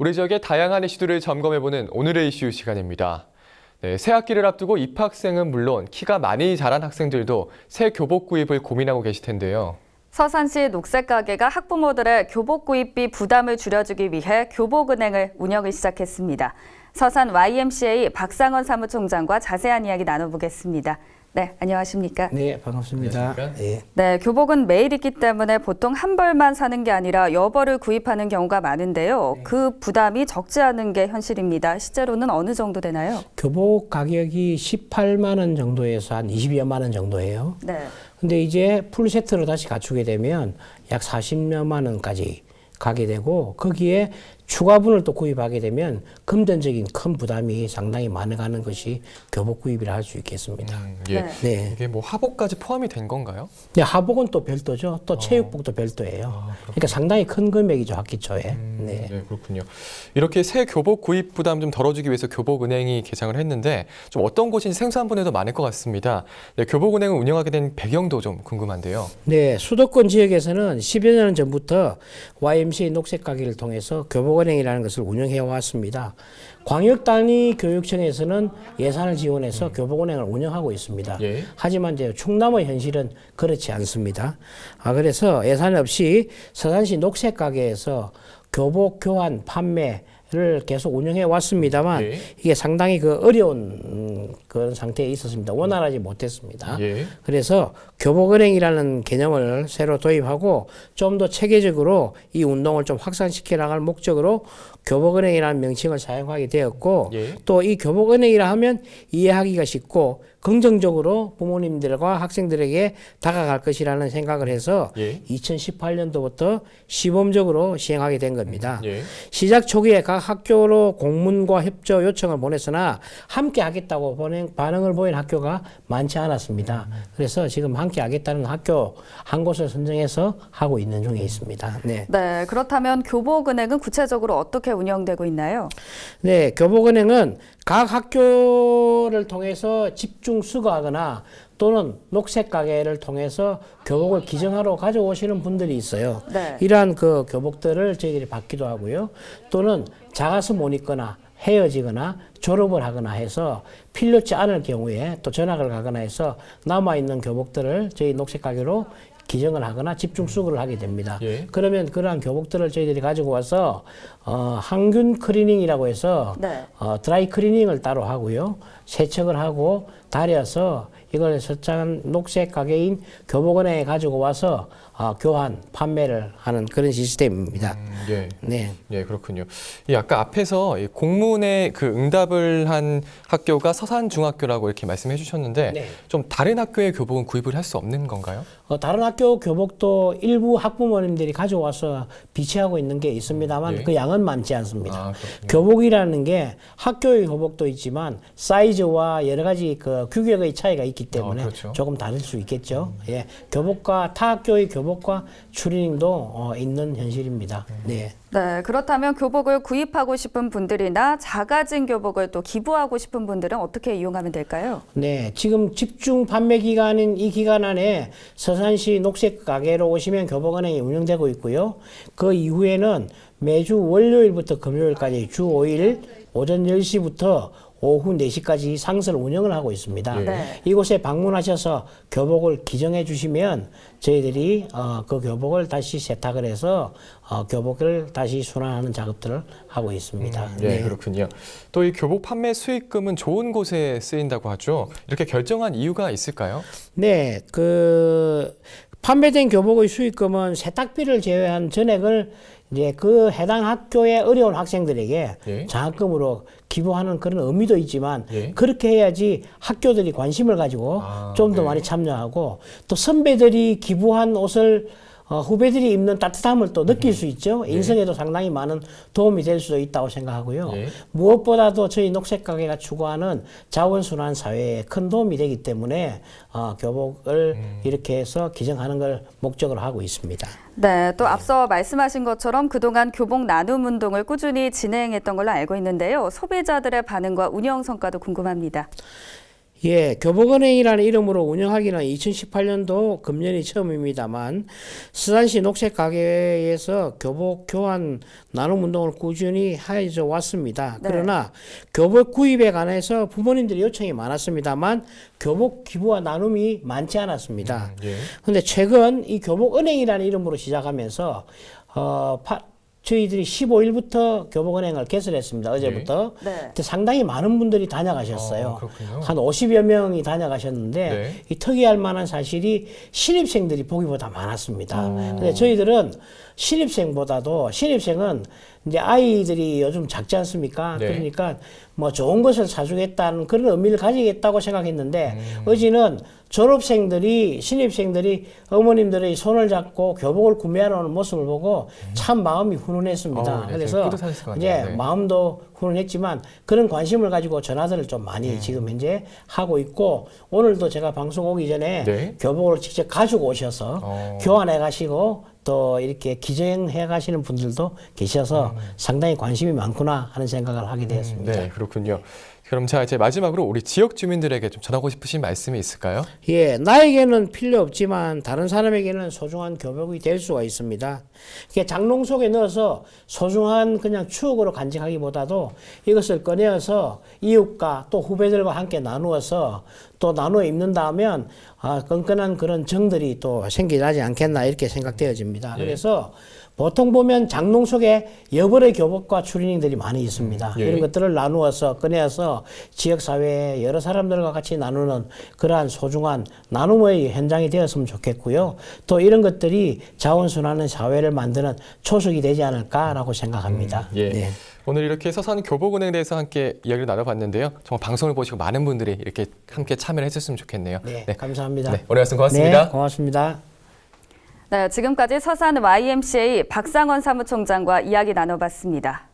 우리 지역의 다양한 이슈들을 점검해보는 오늘의 이슈 시간입니다. 네, 새 학기를 앞두고 입학생은 물론 키가 많이 자란 학생들도 새 교복 구입을 고민하고 계실 텐데요. 서산시 녹색가게가 학부모들의 교복 구입비 부담을 줄여주기 위해 교복은행을 운영을 시작했습니다. 서산 YMCA 박상원 사무총장과 자세한 이야기 나눠보겠습니다. 네, 안녕하십니까? 네, 반갑습니다. 네. 네, 교복은 매일 입기 때문에 보통 한 벌만 사는 게 아니라 여벌을 구입하는 경우가 많은데요. 그 부담이 적지 않은 게 현실입니다. 실제로는 어느 정도 되나요? 교복 가격이 18만 원 정도에서 한 20여만 원 정도예요. 네. 근데 이제 풀 세트로 다시 갖추게 되면 약 40여만 원까지 가게 되고 거기에 추가분을 또 구입하게 되면 금전적인 큰 부담이 상당히 많아가는 것이 교복 구입이라 할 수 있겠습니다. 예. 네. 이게 뭐 하복까지 포함이 된 건가요? 네, 하복은 또 별도죠. 또 체육복도 별도예요. 그러니까 상당히 큰 금액이죠, 학기 초에. 네. 네, 그렇군요. 이렇게 새 교복 구입 부담 좀 덜어주기 위해서 교복은행이 개장을 했는데 좀 어떤 곳인지 생소한 분들도 많을 것 같습니다. 네, 교복은행을 운영하게 된 배경도 좀 궁금한데요. 네, 수도권 지역에서는 10여 년 전부터 YMCA 녹색 가게를 통해서 교복은행이라는 것을 운영해 왔습니다. 광역 단위 교육청에서는 예산을 지원해서 교복은행을 운영하고 있습니다. 예. 하지만 이제 충남의 현실은 그렇지 않습니다. 그래서 예산 없이 서산시 녹색 가게에서 교복 교환 판매를 계속 운영해 왔습니다만 예. 이게 상당히 어려운 그런 상태에 있었습니다. 원활하지 못했습니다. 예. 그래서 교복은행이라는 개념을 새로 도입하고 좀 더 체계적으로 이 운동을 좀 확산시켜 나갈 목적으로 교복은행이라는 명칭을 사용하게 되었고 예. 또 이 교복은행이라 하면 이해하기가 쉽고 긍정적으로 부모님들과 학생들에게 다가갈 것이라는 생각을 해서 예. 2018년도부터 시범적으로 시행하게 된 겁니다. 예. 시작 초기에 각 학교로 공문과 협조 요청을 보냈으나 함께 하겠다고 반응을 보인 학교가 많지 않았습니다. 그래서 지금 함께 하겠다는 학교 한 곳을 선정해서 하고 있는 중에 있습니다. 네. 네, 그렇다면 교복은행은 구체적으로 어떻게 운영되고 있나요? 네, 교복은행은 각 학교를 통해서 집중 수거하거나 또는 녹색 가게를 통해서 교복을 기증하러 가져오시는 분들이 있어요. 네. 이러한 그 교복들을 저희들이 받기도 하고요. 또는 작아서 못 입거나 헤어지거나 졸업을 하거나 해서 필요치 않을 경우에 또 전학을 가거나 해서 남아있는 교복들을 저희 녹색 가게로 기증을 하거나 집중 수거를 하게 됩니다. 예. 그러면 그러한 교복들을 저희들이 가지고 와서 항균 클리닝이라고 해서 네. 드라이 클리닝을 따로 하고요. 세척을 하고 달여서 이걸 서창한 녹색 가게인 교복은행에 가지고 와서 교환, 판매를 하는 그런 시스템입니다. 예. 네. 예, 그렇군요. 이 아까 앞에서 이 공문에 그 응답을 한 학교가 서산중학교라고 이렇게 말씀해 주셨는데 네. 좀 다른 학교의 교복은 구입을 할 수 없는 건가요? 다른 학교 교복도 일부 학부모님들이 가져와서 비치하고 있는 게 있습니다만 예. 그 양은 많지 않습니다. 그렇군요. 교복이라는 게 학교의 교복도 있지만 사이즈와 여러 가지 그 규격의 차이가 있기 때문에 그렇죠. 조금 다를 수 있겠죠. 예, 교복과 타 학교의 교복과 추리닝도 있는 현실입니다. 네. 네, 그렇다면 교복을 구입하고 싶은 분들이나 작아진 교복을 또 기부하고 싶은 분들은 어떻게 이용하면 될까요? 네, 지금 집중 판매 기간인 이 기간 안에 서산시 녹색 가게로 오시면 교복은행이 운영되고 있고요. 그 이후에는 매주 월요일부터 금요일까지 주 5일 오전 10시부터 오후 4시까지 상설 운영을 하고 있습니다. 예. 네. 이곳에 방문하셔서 교복을 기증해 주시면 저희들이 그 교복을 다시 세탁을 해서 교복을 다시 순환하는 작업들을 하고 있습니다. 예, 네. 그렇군요. 또 이 교복 판매 수익금은 좋은 곳에 쓰인다고 하죠. 이렇게 결정한 이유가 있을까요? 네, 판매된 교복의 수익금은 세탁비를 제외한 전액을 이제 그 해당 학교의 어려운 학생들에게 예. 장학금으로 기부하는 그런 의미도 있지만 예. 그렇게 해야지 학교들이 관심을 가지고 좀 더 네. 많이 참여하고 또 선배들이 기부한 옷을 후배들이 입는 따뜻함을 또 느낄 수 있죠. 인생에도 상당히 많은 도움이 될 수도 있다고 생각하고요. 예. 무엇보다도 저희 녹색 가게가 추구하는 자원순환 사회에 큰 도움이 되기 때문에 교복을 이렇게 해서 기증하는 걸 목적으로 하고 있습니다. 네, 또 앞서 말씀하신 것처럼 그동안 교복 나눔 운동을 꾸준히 진행했던 걸로 알고 있는데요. 소비자들의 반응과 운영 성과도 궁금합니다. 예, 교복은행이라는 이름으로 운영하기는 2018년도 금년이 처음입니다만 서산시 녹색가게에서 교복 교환 나눔 운동을 꾸준히 해져 왔습니다. 네. 그러나 교복 구입에 관해서 부모님들의 요청이 많았습니다만 교복 기부와 나눔이 많지 않았습니다. 예. 그런데 최근 이 교복은행이라는 이름으로 시작하면서 저희들이 15일부터 교복은행을 개설했습니다. 어제부터. 네. 근데 상당히 많은 분들이 다녀가셨어요. 그렇군요. 한 50여 명이 다녀가셨는데 네. 이 특이할 만한 사실이 신입생들이 보기보다 많았습니다. 근데 저희들은 신입생은 이제 아이들이 요즘 작지 않습니까? 네. 그러니까 뭐 좋은 것을 사주겠다는 그런 의미를 가지겠다고 생각했는데 어제는 신입생들이 어머님들의 손을 잡고 교복을 구매하러 오는 모습을 보고 참 마음이 훈훈했습니다. 네, 그래서 뿌듯하셨을 것 이제 같네요. 네. 마음도 훈훈했지만 그런 관심을 가지고 전화들을 좀 많이 지금 현재 하고 있고 오늘도 제가 방송 오기 전에 네. 교복을 직접 가지고 오셔서 교환해 가시고 또 이렇게 기증해 가시는 분들도 계셔서 상당히 관심이 많구나 하는 생각을 하게 되었습니다. 네, 그렇군요. 그럼 자 이제 마지막으로 우리 지역 주민들에게 좀 전하고 싶으신 말씀이 있을까요? 예, 나에게는 필요 없지만 다른 사람에게는 소중한 교복이 될 수가 있습니다. 이렇게 장롱 속에 넣어서 소중한 그냥 추억으로 간직하기보다도 이것을 꺼내어서 이웃과 또 후배들과 함께 나누어서 또 나누어 입는다 하면 끈끈한 그런 정들이 또 생기지 않겠나 이렇게 생각되어집니다. 그래서 보통 보면 장롱 속에 여벌의 교복과 추리닝들이 많이 있습니다. 예. 이런 것들을 나누어서 꺼내서 지역사회에 여러 사람들과 같이 나누는 그러한 소중한 나눔의 현장이 되었으면 좋겠고요. 또 이런 것들이 자원순환하는 사회를 만드는 초석이 되지 않을까라고 생각합니다. 예. 네. 오늘 이렇게 서산 교복은행에 대해서 함께 이야기를 나눠봤는데요. 정말 방송을 보시고 많은 분들이 이렇게 함께 참여를 해줬으면 좋겠네요. 네, 감사합니다. 네, 오늘 말씀 고맙습니다. 네, 고맙습니다. 네, 지금까지 서산 YMCA 박상원 사무총장과 이야기 나눠봤습니다.